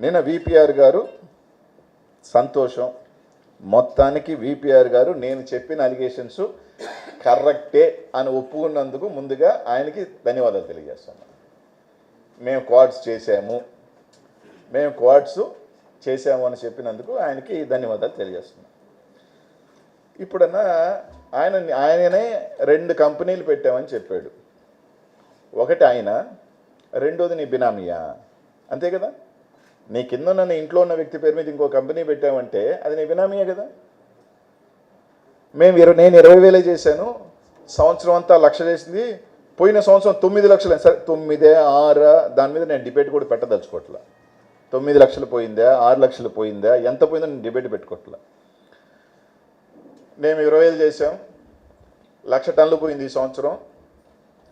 నిన్న విపిఆర్ గారు సంతోషం, మొత్తానికి విపిఆర్ గారు నేను చెప్పిన అలిగేషన్స్ కరెక్టే అని ఒప్పుకున్నందుకు ముందుగా ఆయనకి ధన్యవాదాలు తెలియజేస్తున్నాను. మేము క్వాడ్స్ చేసాము అని చెప్పినందుకు ఆయనకి ధన్యవాదాలు తెలియజేస్తున్నాం. ఇప్పుడన్నా ఆయననే 2 కంపెనీలు పెట్టామని చెప్పాడు. ఒకటి ఆయన, రెండోది నీ బినామీయా, అంతే కదా? నీ కింద ఉన్న నీ ఇంట్లో ఉన్న వ్యక్తి పేరు మీద ఇంకో కంపెనీ పెట్టామంటే అది నీ బినామీయే కదా. నేను 20,000 చేశాను, సంవత్సరం అంతా 1,00,000 చేసింది, పోయిన సంవత్సరం 9 లక్షలు. సరే 9, 6 దాని మీద నేను డిబేట్ కూడా పెట్టదలుచుకోవట్లా. 9 లక్షలు పోయిందా, 6 లక్షలు పోయిందా, ఎంత పోయిందో నేను డిబేట్ పెట్టుకోవట్లా. మేము 20,000 చేసాం, 1,00,000 టన్నులు పోయింది ఈ సంవత్సరం.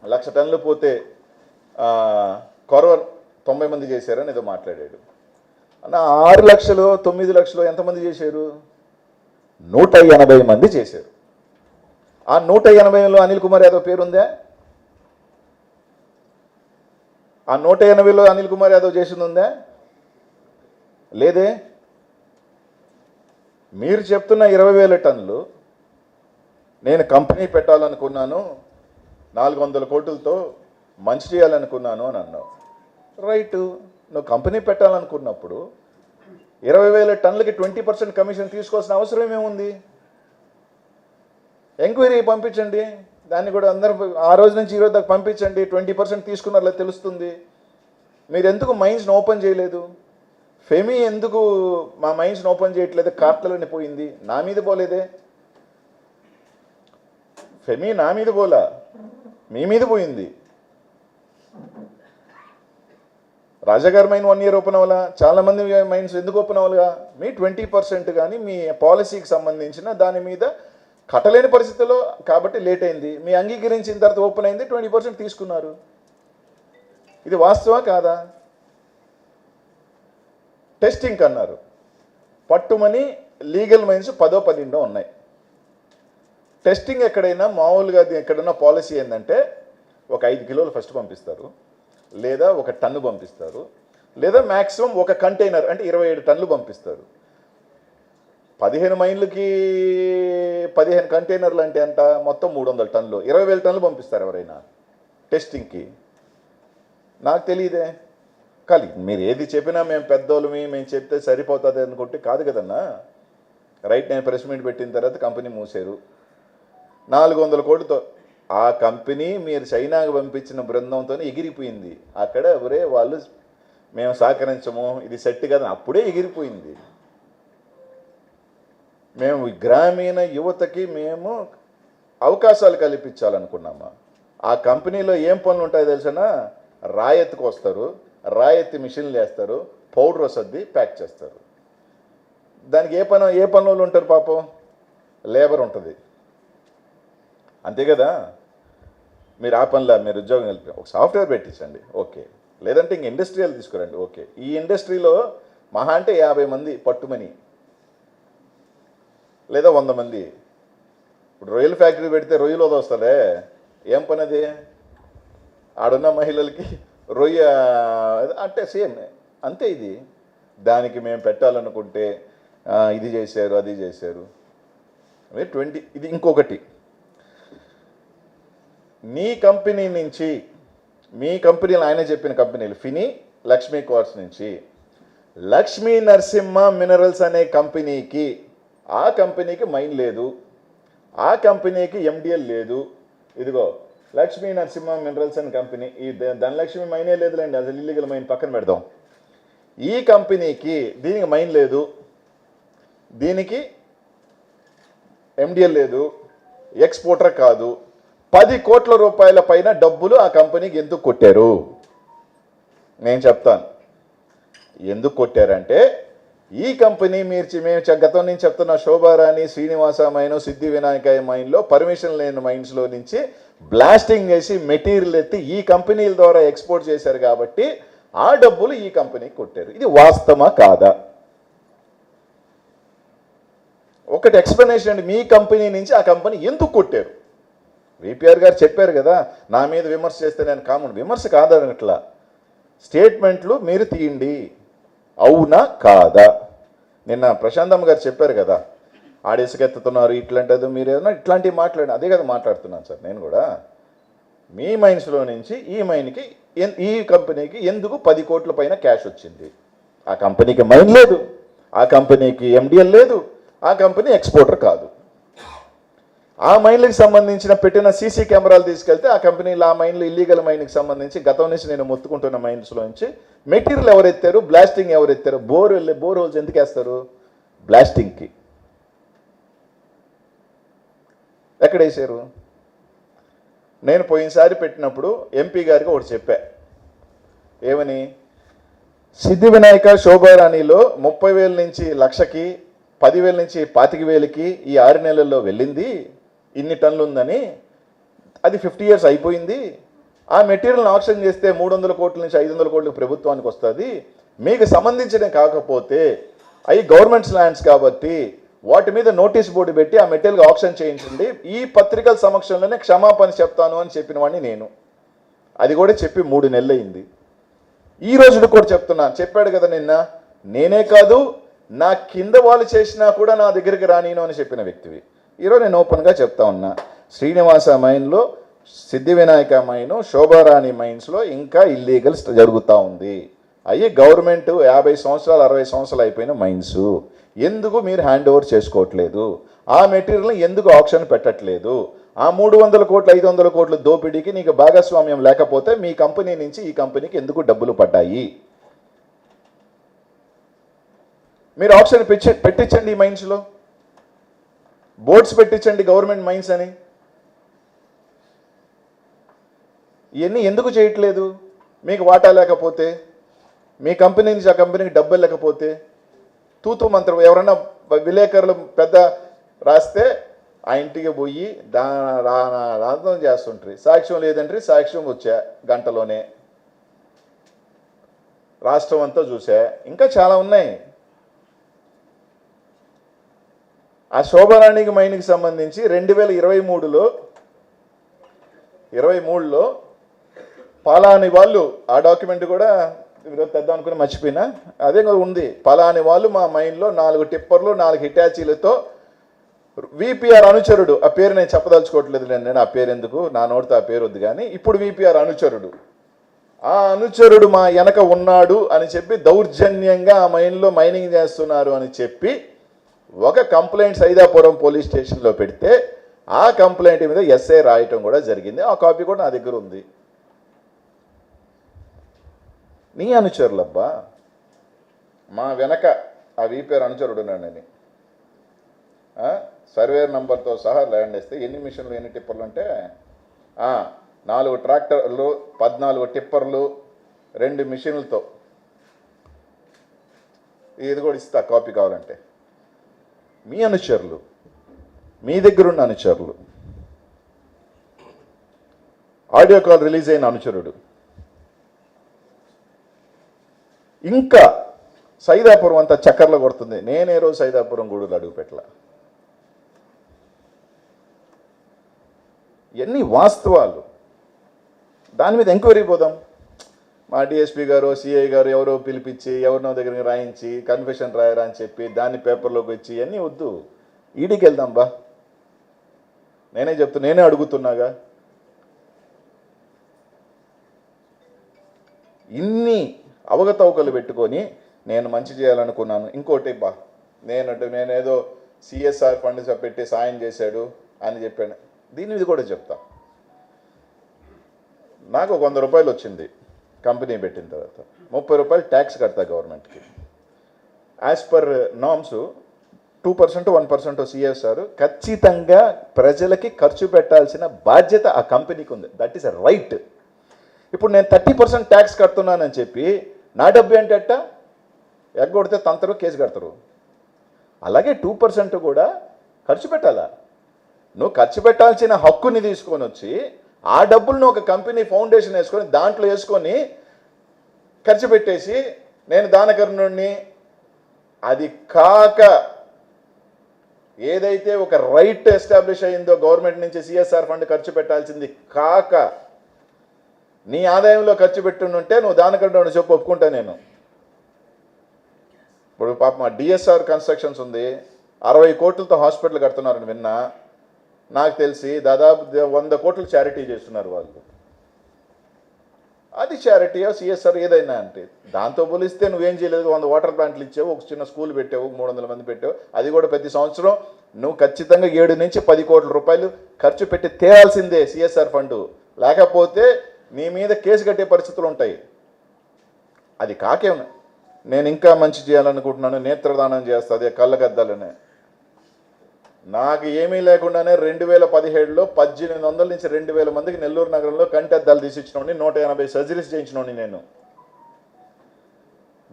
1,00,000 టన్నులు పోతే కొరవ 90 మంది చేశారని ఏదో మాట్లాడాడు. అన్న 6 లక్షలు 9 లక్షలు ఎంతమంది చేశారు? 180 మంది చేశారు. ఆ 180లో అనిల్ కుమార్ యాదవ్ పేరుందా? ఆ 180లో అనిల్ కుమార్ యాదవ్ చేసింది ఉందా? లేదే. మీరు చెప్తున్న 20,000 టన్నులు నేను కంపెనీ పెట్టాలనుకున్నాను, 400 కోట్లతో మంచి చేయాలనుకున్నాను అని అన్నావు. రైటు, నువ్వు కంపెనీ పెట్టాలనుకున్నప్పుడు 20,000 టన్నులకి 20% కమిషన్ తీసుకోవాల్సిన అవసరం ఏముంది? ఎంక్వైరీ పంపించండి, దాన్ని కూడా అందరూ ఆ రోజు నుంచి ఈ రోజు దాకా పంపించండి. 20% తీసుకున్నారో తెలుస్తుంది. మీరు ఎందుకు మైన్స్ని ఓపెన్ చేయలేదు? ఫెమీ ఎందుకు మా మైన్స్ని ఓపెన్ చేయట్లేదు? కార్ట్లలోనే పోయింది, నా మీద పోలేదే. ఫెమీ నా మీద పోలా, మీ మీద పోయింది. రాజాగారి మైన్ 1 ఇయర్ ఓపెన్ అవ్వాలా? చాలామంది మైన్స్ ఎందుకు ఓపెన్ అవ్వాలిగా? మీ 20% కానీ మీ పాలసీకి సంబంధించిన దాని మీద కట్టలేని పరిస్థితుల్లో కాబట్టి లేట్ అయింది. మీ అంగీకరించిన తర్వాత ఓపెన్ అయింది, 20% తీసుకున్నారు. ఇది వాస్తవా కాదా? టెస్టింగ్ అన్నారు, పట్టుమని లీగల్ మైన్స్ 10-12 ఉన్నాయి. టెస్టింగ్ ఎక్కడైనా మామూలుగా ఎక్కడైనా పాలసీ ఏంటంటే ఒక 5 కిలోలు ఫస్ట్ పంపిస్తారు, లేదా 1 టన్ను పంపిస్తారు, లేదా మ్యాక్సిమం 1 కంటైనర్ అంటే 27 టన్నులు పంపిస్తారు. 15 మైన్లకి 15 కంటైనర్లు అంటే ఎంత? మొత్తం 300 టన్నులు, 20,000 టన్నులు పంపిస్తారు ఎవరైనా టెస్టింగ్కి? నాకు తెలియదే. కానీ మీరు ఏది చెప్పినా మేము పెద్దోళ్ళమి, మేము చెప్తే సరిపోతుంది అనుకుంటే కాదు కదన్నా. రైట్, నేను ప్రెస్ మీట్ పెట్టిన తర్వాత కంపెనీ మూసారు 400 కోట్లతో. ఆ కంపెనీ మీరు చైనాకు పంపించిన బృందంతో ఎగిరిపోయింది. అక్కడ ఎవరే వాళ్ళు మేము సహకరించము, ఇది సెట్ కదా, అప్పుడే ఎగిరిపోయింది. మేము గ్రామీణ యువతకి మేము అవకాశాలు కల్పించాలనుకున్నామా? ఆ కంపెనీలో ఏం పనులు ఉంటాయో తెలిసినా? రాయెత్తుకు వస్తారు, రాయెత్తి మిషన్లు వేస్తారు, పౌడర్ వసద్ది ప్యాక్ చేస్తారు. దానికి ఏ పనులు ఉంటారు? పాపం లేబర్ ఉంటుంది, అంతే కదా. మీరు ఆ పనిలో మీరు ఉద్యోగం కలిపి ఒక సాఫ్ట్వేర్ పెట్టించండి, ఓకే. లేదంటే ఇంక ఇండస్ట్రియల్ తీసుకురండి, ఓకే. ఈ ఇండస్ట్రీలో మహా అంటే 50 మంది పట్టుమని, లేదా 100 మంది. ఇప్పుడు రొయ్యల ఫ్యాక్టరీ పెడితే రొయ్యలు వదొస్తుందే, ఏం పని అది? ఆడున్న మహిళలకి రొయ్య అంటే సేమ్ అంతే. ఇది దానికి మేము పెట్టాలనుకుంటే ఇది చేశారు, అది చేశారు. ఇది ఇంకొకటి, నీ కంపెనీ నుంచి, మీ కంపెనీలు ఆయన చెప్పిన కంపెనీలు ఫినీ, లక్ష్మీ క్వార్ట్స్ నుంచి లక్ష్మీ నరసింహ మినరల్స్ అనే కంపెనీకి, ఆ కంపెనీకి మైన్ లేదు, ఆ కంపెనీకి ఎండిఎల్ లేదు. ఇదిగో లక్ష్మీ నరసింహ మినరల్స్ అనే కంపెనీ, ఈ ధనలక్ష్మి మైనే లేదులేండి, అసలు ఇల్లీగల్ మైన్ పక్కన పెడదాం. ఈ కంపెనీకి దీనికి మైన్ లేదు, దీనికి ఎండిఎల్ లేదు, ఎక్స్పోర్టర్ కాదు. 10 కోట్ల రూపాయల పైన డబ్బులు ఆ కంపెనీకి ఎందుకు కొట్టారు? నేను చెప్తాను ఎందుకు కొట్టారంటే, ఈ కంపెనీ మేము గతం నుంచి చెప్తున్న శోభారాణి, శ్రీనివాస మైన్, సిద్ధి వినాయక మైన్లో పర్మిషన్ లేని మైన్స్లో నుంచి బ్లాస్టింగ్ చేసి మెటీరియల్ ఎత్తి ఈ కంపెనీల ద్వారా ఎక్స్పోర్ట్ చేశారు కాబట్టి ఆ డబ్బులు ఈ కంపెనీకి కొట్టారు. ఇది వాస్తవమా కాదా? ఒకటి ఎక్స్ప్లెనేషన్ అండి, మీ కంపెనీ నుంచి ఆ కంపెనీ ఎందుకు కొట్టారు? విపిఆర్ గారు చెప్పారు కదా, నా మీద విమర్శ చేస్తే నేను కామన్ విమర్శ కాదనట్లా, స్టేట్మెంట్లు మీరు తీయండి. అవునా కాదా? నిన్న ప్రశాంతమ్మ గారు చెప్పారు కదా, ఆడేసుకెత్తుతున్నారు ఇట్లాంటిది, మీరు ఏదైనా ఇట్లాంటివి మాట్లాడి అదే కదా మాట్లాడుతున్నాను సార్ నేను కూడా. మీ మైన్స్లో నుంచి ఈ మైన్కి ఈ కంపెనీకి ఎందుకు 10 కోట్ల పైన క్యాష్ వచ్చింది? ఆ కంపెనీకి మైన్ లేదు, ఆ కంపెనీకి ఎండిఎల్ లేదు, ఆ కంపెనీ ఎక్స్పోర్టర్ కాదు. ఆ మైన్లకు సంబంధించిన పెట్టిన సీసీ కెమెరాలు తీసుకెళ్తే ఆ కంపెనీలు ఆ మైన్లు ఇల్లీగల్ మైన్కి సంబంధించి గతం నుంచి నేను మొత్తుకుంటున్న మైన్స్లో నుంచి మెటీరియల్ ఎవరెత్తారు, బ్లాస్టింగ్ ఎవరెత్తారు? బోర్ హోల్స్ ఎందుకు వేస్తారు? బ్లాస్టింగ్కి. ఎక్కడ వేసారు? నేను పోయినసారి పెట్టినప్పుడు ఎంపీ గారికి ఒకటి చెప్పా, ఏమని, సిద్ధి వినాయక శోభారాణిలో 30,000 నుంచి లక్షకి, 10,000 నుంచి 25,000కి ఈ 6 నెలల్లో వెళ్ళింది, ఇన్ని టన్నులు ఉందని. అది 50 years అయిపోయింది. ఆ మెటీరియల్ని ఆక్షన్ చేస్తే 300 కోట్ల నుంచి 500 కోట్లు ప్రభుత్వానికి వస్తుంది. మీకు సంబంధించిన కాకపోతే అవి గవర్నమెంట్స్ ల్యాండ్స్ కాబట్టి వాటి మీద నోటీస్ బోర్డు పెట్టి ఆ మెటీరియల్ ఆక్షన్ చేయించండి, ఈ పత్రికల సమక్షంలోనే క్షమాపణ చెప్తాను అని చెప్పిన వాడిని నేను. అది కూడా చెప్పి 3 నెలలు అయింది. ఈ రోజు కూడా చెప్తున్నా, చెప్పాడు కదా నిన్న, నేనే కాదు నా కింద వాళ్ళు చేసినా కూడా నా దగ్గరికి రానిను అని చెప్పిన వ్యక్తివి. ఈరోజు నేను ఓపెన్గా చెప్తా ఉన్నా, శ్రీనివాస మైన్లో, సిద్ధి వినాయక మైను, శోభారాణి మైన్స్లో ఇంకా ఇల్లీగల్స్ జరుగుతూ ఉంది. అయ్యి గవర్నమెంట్ 50 సంవత్సరాలు 60 సంవత్సరాలు అయిపోయిన మైన్స్. ఎందుకు మీరు హ్యాండ్ ఓవర్ చేసుకోవట్లేదు? ఆ మెటీరియల్ని ఎందుకు ఆప్షన్ పెట్టట్లేదు? ఆ 300 కోట్లు 500 కోట్ల దోపిడీకి నీకు భాగస్వామ్యం లేకపోతే మీ కంపెనీ నుంచి ఈ కంపెనీకి ఎందుకు డబ్బులు పడ్డాయి? మీరు ఆప్షన్ పెట్టించండి, ఈ మైన్స్లో బోర్డ్స్ పెట్టించండి గవర్నమెంట్ మైన్స్ అని. ఇవన్నీ ఎందుకు చేయట్లేదు? మీకు వాటా లేకపోతే, మీ కంపెనీ నుంచి ఆ కంపెనీకి డబ్బులు లేకపోతే, తూతూ మంత్రం ఎవరన్నా విలేకరులు పెద్ద రాస్తే ఆ ఇంటికి పోయి రాధం చేస్తుంటారు. సాక్ష్యం లేదంటే సాక్ష్యం వచ్చా గంటలోనే, రాష్ట్రం అంతా చూసా. ఇంకా చాలా ఉన్నాయి. ఆ శోభారాణికి మైన్కి సంబంధించి 2023లో పలాని వాళ్ళు, ఆ డాక్యుమెంట్ కూడా తెద్దాం అనుకుని మర్చిపోయినా, అదే ఉంది. పలాని వాళ్ళు మా మైన్లో 4 టిప్పర్లు 4 హిటాచీలతో, విపిఆర్ అనుచరుడు, ఆ పేరు నేను చెప్పదలుచుకోవట్లేదు, నేను ఆ పేరు ఎందుకు, నా నోటితో ఆ పేరు వద్దు, కానీ ఇప్పుడు విపిఆర్ అనుచరుడు, ఆ అనుచరుడు మా వెనక ఉన్నాడు అని చెప్పి దౌర్జన్యంగా ఆ మైన్లో మైనింగ్ చేస్తున్నారు అని చెప్పి ఒక కంప్లైంట్ సైదాపురం పోలీస్ స్టేషన్లో పెడితే ఆ కంప్లైంట్ మీద ఎస్ఐ రాయటం కూడా జరిగింది. ఆ కాపీ కూడా నా దగ్గర ఉంది. నీ అనుచరులబ్బా, మా వెనక ఆ విపిఆర్ అనుచరుడు ఉన్నాడని సర్వేర్ నంబర్తో సహా ల్యాండ్ వేస్తే ఎన్ని మిషన్లు ఎన్ని టిప్పర్లు అంటే 4 ట్రాక్టర్లు 14 టిప్పర్లు 2 మిషన్లతో, ఇది కూడా ఇస్తా కాపీ కావాలంటే. మీ అనుచరులు, మీ దగ్గరున్న అనుచరులు, ఆడియో కాల్ రిలీజ్ అయిన అనుచరుడు, ఇంకా సైదాపురం అంతా చక్కర్లు కొడుతుంది. నేనే రోజు సైదాపురం గూడులు అడుగు పెట్టలా. ఇవన్నీ వాస్తవాలు. దాని మీద ఎంక్వైరీ పోదాం. మా డిఎస్పీ గారు సిఐ గారు ఎవరో పిలిపించి ఎవరినో దగ్గరికి రాయించి కన్ఫెషన్ రాయరా అని చెప్పి దాన్ని పేపర్లోకి వచ్చి ఇవన్నీ వద్దు. ఈడీకి వెళ్దాం బా. నేనే చెప్తున్నా, నేనే అడుగుతున్నాగా. ఇన్ని అవకతవకలు పెట్టుకొని నేను మంచి చేయాలనుకున్నాను. ఇంకోటి బా, నేనేదో సిఎస్ఆర్ ఫండ్ పెట్టి సాయం చేశాడు అని చెప్పాను. దీని మీద కూడా చెప్తా. నాకు 100 రూపాయలు వచ్చింది కంపెనీ పెట్టిన తర్వాత, 30 రూపాయలు ట్యాక్స్ కడతా గవర్నమెంట్కి. యాజ్ పర్ నామ్స్ 2% 1% సిఎస్ఆర్ ఖచ్చితంగా ప్రజలకి ఖర్చు పెట్టాల్సిన బాధ్యత ఆ కంపెనీకి ఉంది. That is a right. ఇప్పుడు నేను 30% ట్యాక్స్ కడుతున్నానని చెప్పి నా డబ్బు ఏంటంట ఎగ్గొడితే తంతరు, కేసు కడతారు. అలాగే 2% కూడా ఖర్చు పెట్టాలా? నువ్వు ఖర్చు పెట్టాల్సిన హక్కుని తీసుకొని వచ్చి ఆ డబ్బులను ఒక కంపెనీ ఫౌండేషన్ వేసుకొని దాంట్లో వేసుకొని ఖర్చు పెట్టేసి నేను దానకర్ణుడిని, అది కాక ఏదైతే ఒక రైట్ ఎస్టాబ్లిష్ అయిందో గవర్నమెంట్ నుంచి సిఎస్ఆర్ ఫండ్ ఖర్చు పెట్టాల్సింది కాక నీ ఆదాయంలో ఖర్చు పెట్టుంటే నువ్వు దానకర్ణుడిని చెప్పు, ఒప్పుకుంటా నేను. ఇప్పుడు పాప మా డిఎస్ఆర్ కన్స్ట్రక్షన్స్ ఉంది, 60 కోట్లతో హాస్పిటల్ కడుతున్నారని విన్నా. నాకు తెలిసి దాదాపు 100 కోట్లు చారిటీ చేస్తున్నారు వాళ్ళు. అది చారిటీ సిఎస్ఆర్ ఏదైనా అంటే దాంతో పోలిస్తే నువ్వేం చేయలేదు. 100 వాటర్ ప్లాంట్లు ఇచ్చావు, ఒక చిన్న స్కూల్ పెట్టావు, 300 మంది పెట్టావు. అది కూడా ప్రతి సంవత్సరం నువ్వు ఖచ్చితంగా 7 నుంచి 10 కోట్ల రూపాయలు ఖర్చు పెట్టి తేయాల్సిందే సిఎస్ఆర్ ఫండ్. లేకపోతే నీ మీద కేసు కట్టే పరిస్థితులు ఉంటాయి. అది కాకేమన్నా నేను ఇంకా మంచి చేయాలనుకుంటున్నాను, నేత్రదానం చేస్తా, అదే కళ్ళగద్దాలనే. నాకు ఏమీ లేకుండానే 2017లో 1800 నుంచి 2000 మందికి నెల్లూరు నగరంలో కంటి అద్దాలు తీసిచ్చినోడిని, 180 సర్జరీస్ చేయించినోడిని నేను.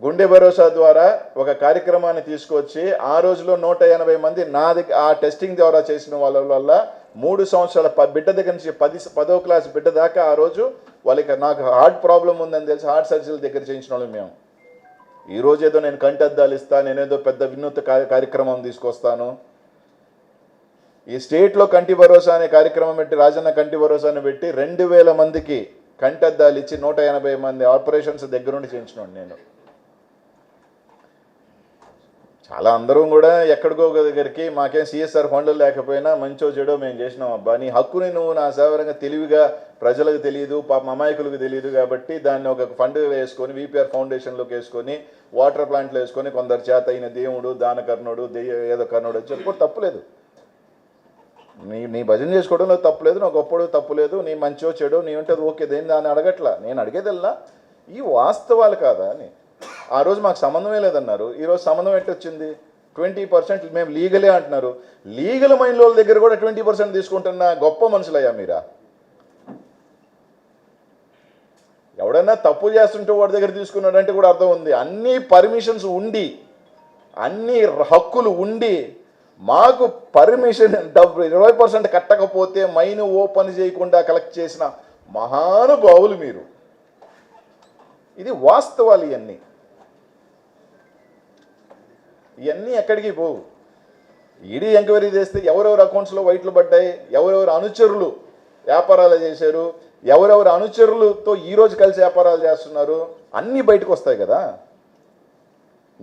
గుండె భరోసా ద్వారా ఒక కార్యక్రమాన్ని తీసుకొచ్చి ఆ రోజులో 180 మంది నా దగ్గర ఆ టెస్టింగ్ ద్వారా చేసిన వాళ్ళ వల్ల 3 సంవత్సరాల బిడ్డ దగ్గర నుంచి 10వ క్లాస్ బిడ్డ దాకా ఆ రోజు వాళ్ళకి నాకు హార్ట్ ప్రాబ్లం ఉందని తెలిసి హార్ట్ సర్జరీల దగ్గర చేయించిన వాళ్ళు మేము. ఈరోజు ఏదో నేను కంటి అద్దాలు ఇస్తాను, నేనేదో పెద్ద వినూత్న కార్యక్రమం తీసుకొస్తాను. ఈ స్టేట్లో కంటి భరోసా అనే కార్యక్రమం పెట్టి, రాజన్న కంటి భరోసాని పెట్టి 2000 మందికి కంటి అద్దాలు ఇచ్చి 180 మంది ఆపరేషన్స్ దగ్గరుండి చేయించినాను నేను. చాలా అందరూ కూడా ఎక్కడికో దగ్గరికి మాకేం సిఎస్ఆర్ ఫండ్లు లేకపోయినా మంచో చెడో మేము చేసినాం. అబ్బా నీ హక్కుని నువ్వు నా సేవరంగా తెలివిగా, ప్రజలకు తెలియదు, పాప అమాయకులకు తెలియదు కాబట్టి దాన్ని ఒక ఫండ్ వేసుకొని విపిఆర్ ఫౌండేషన్లోకి వేసుకొని వాటర్ ప్లాంట్లు వేసుకొని కొందరు చేత అయిన దేవుడు, దానకర్ణుడు, ఏదో కర్ణుడు అని చెప్పుకోవడం తప్పులేదు. నీ భజన చేసుకోవడంలో తప్పులేదు, నా గొప్పడు తప్పులేదు, నీ మంచో చెడో నీ ఉంటుంది ఓకే, దేని దాన్ని అడగట్లా. నేను అడిగేదల్లా ఈ వాస్తవాలు కాదా అని. ఆ రోజు మాకు సంబంధమే లేదన్నారు, ఈరోజు సంబంధం ఎట్టొచ్చింది? 20% మేము లీగలే అంటున్నారు. లీగల్ మైండ్ వాళ్ళ దగ్గర కూడా 20% తీసుకుంటున్న గొప్ప మనుషులయ్యా మీరా? ఎవడన్నా తప్పు చేస్తుంటే వాడి దగ్గర తీసుకున్నాడంటే కూడా అర్థం ఉంది. అన్ని పర్మిషన్స్ ఉండి, అన్ని హక్కులు ఉండి, మాకు పర్మిషన్ 20% కట్టకపోతే మైన్ ఓపెన్ చేయకుండా కలెక్ట్ చేసిన మహానుభావులు మీరు. ఇది వాస్తవాలు. ఇవన్నీ ఎక్కడికి పోవు. ఈడీ ఎంక్వైరీ చేస్తే ఎవరెవరు అకౌంట్స్లో వైట్లు పడ్డాయి, ఎవరెవరు అనుచరులు వ్యాపారాలు చేశారు, ఎవరెవరు అనుచరులతో ఈరోజు కలిసి వ్యాపారాలు చేస్తున్నారు, అన్నీ బయటకు వస్తాయి కదా.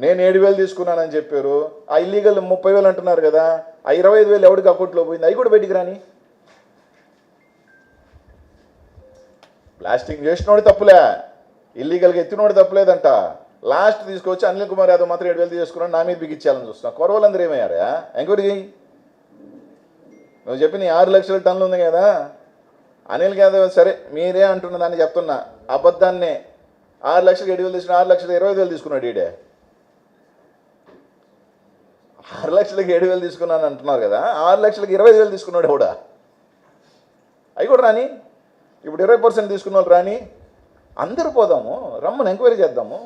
నేను 7,000 తీసుకున్నానని చెప్పారు, ఆ ఇల్లీగల్ 30,000 అంటున్నారు కదా, ఆ 25,000 ఎవరికి అకౌంట్లో పోయింది, అవి కూడా బయటికి రాని. బ్లాస్టింగ్ చేసినోడు తప్పులే, ఇల్లీగల్గా ఎత్తినోడు తప్పులేదంట. లాస్ట్ తీసుకొచ్చి అనిల్ కుమార్ యాదవ్ మాత్రం 7,000 తీసుకున్నాడు, నా మీద బిగించాలని చూస్తున్నా. కొరవలందరూ ఏమయ్యారా? ఎంక్వైరీ చేయి. నువ్వు చెప్పిన 6 లక్షల టన్నులు ఉంది కదా, అనిల్ యాదవ్ సరే మీరే అంటున్న దాన్ని చెప్తున్నా, అబద్ధాన్నే. 6 లక్షలకు 7,000 తీసుకున్నా, 6 లక్షలకు 20,000 తీసుకున్నాడు ఈడే. 6 లక్షలకు 7,000 తీసుకున్నాను అంటున్నారు కదా, 6 లక్షలకు 25,000 తీసుకున్నాడు కూడా. అవి కూడా రాని. ఇప్పుడు 20% తీసుకున్న వాళ్ళు రాని. అందరూ పోదాము, రమ్మని ఎంక్వైరీ చేద్దాము.